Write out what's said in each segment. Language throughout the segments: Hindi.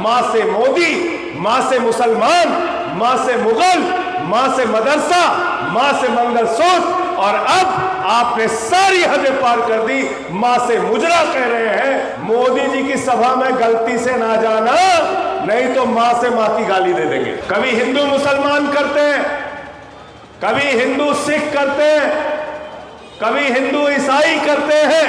माँ से मोदी, माँ से मुसलमान, माँ से मुगल, माँ से मदरसा, माँ से मंगलसूत्र, और अब आपने सारी हदें पार कर दी, माँ से मुजरा कह रहे हैं। मोदी जी की सभा में गलती से ना जाना, नहीं तो माँ से माँ की गाली दे देंगे। कभी हिंदू मुसलमान करते हैं, कभी हिंदू सिख करते हैं, कभी हिंदू ईसाई करते हैं,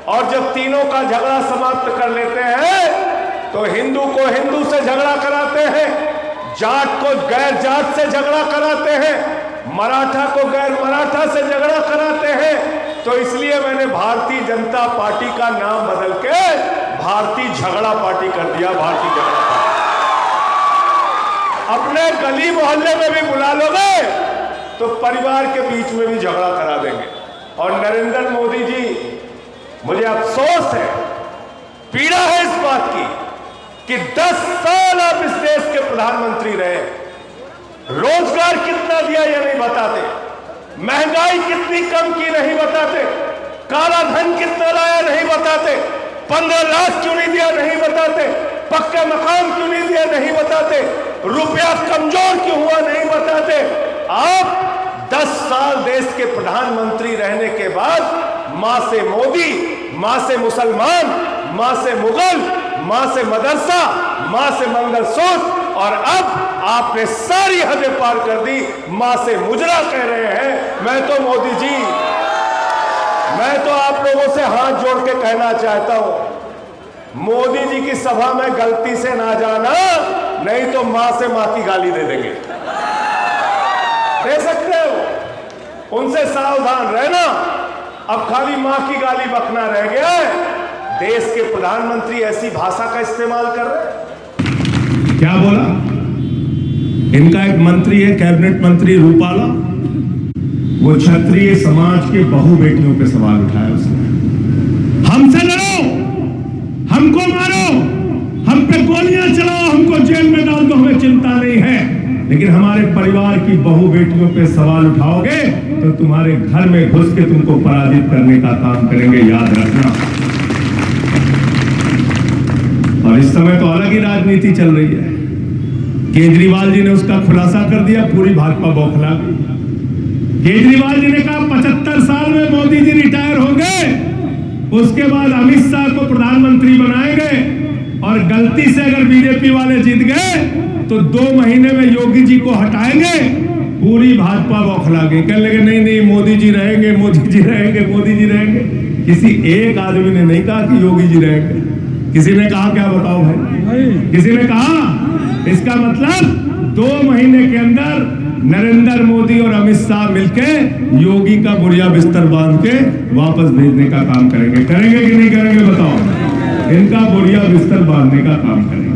और जब तीनों का झगड़ा समाप्त कर लेते हैं तो हिंदू को हिंदू से झगड़ा कराते हैं, जाट को गैर जाट से झगड़ा कराते हैं, मराठा को गैर मराठा से झगड़ा कराते हैं। तो इसलिए मैंने भारतीय जनता पार्टी का नाम बदल के भारतीय झगड़ा पार्टी कर दिया। भारतीय झगड़ा पार्टी अपने गली मोहल्ले में भी बुला लोगे तो परिवार के बीच में भी झगड़ा करा देंगे। और नरेंद्र मोदी जी, मुझे अफसोस है, पीड़ा है इस बात की कि 10 साल आप इस देश के प्रधानमंत्री रहे, रोजगार कितना दिया ये नहीं बताते, महंगाई कितनी कम की नहीं बताते, काला धन कितना लाया नहीं बताते, 15 लाख क्यों नहीं दिया नहीं बताते, पक्का मकान क्यों नहीं दिया नहीं बताते, रुपया कमजोर क्यों हुआ नहीं बताते। आप 10 साल देश के प्रधानमंत्री रहने के बाद माँ से मोदी, माँ से मुसलमान, माँ से मुगल, माँ से मदरसा, माँ से मंगलसूत्र, और अब आपने सारी हदें पार कर दी, माँ से मुजरा कह रहे हैं। मैं तो मोदी जी, मैं तो आप लोगों से हाथ जोड़ के कहना चाहता हूं, मोदी जी की सभा में गलती से ना जाना, नहीं तो माँ से माँ की गाली दे देंगे। दे सकते हो, उनसे सावधान रहना। अब खाली माँ की गाली बकना रह गया है। देश के प्रधानमंत्री ऐसी भाषा का इस्तेमाल कर रहे हैं। क्या बोला? इनका एक मंत्री है, कैबिनेट मंत्री रूपाला, वो क्षत्रिय समाज के बहु बेटियों पे सवाल उठाया उसने। हमसे लड़ो, हमको मारो, हम पे गोलियां चलाओ, हमको जेल में डाल दो, हमें चिंता नहीं है, लेकिन हमारे परिवार की बहु बेटियों पे सवाल उठाओगे तो तुम्हारे घर में घुस के तुमको पराजित करने का काम करेंगे, याद रखना। और इस समय तो अलग ही राजनीति चल रही है। केजरीवाल जी ने उसका खुलासा कर दिया, पूरी भाजपा बौखला गई। केजरीवाल जी ने कहा 75 साल में मोदी जी रिटायर होंगे, उसके बाद अमित शाह को प्रधानमंत्री बनाएंगे, और गलती से अगर बीजेपी वाले जीत गए तो 2 महीने में योगी जी को हटाएंगे। पूरी भाजपा बौखला गई, कहने लगे नहीं नहीं मोदी जी रहेंगे, मोदी जी रहेंगे, मोदी जी रहेंगे। किसी एक आदमी ने नहीं कहा कि योगी जी रहेंगे। किसी ने कहा क्या? बताओ भाई, किसी ने कहा? इसका मतलब 2 महीने के अंदर नरेंद्र मोदी और अमित शाह मिलके योगी का बुढ़िया बिस्तर बांध के वापस भेजने का काम करेंगे। करेंगे कि नहीं करेंगे? बताओ। इनका बुढ़िया बिस्तर बांधने का काम करेंगे।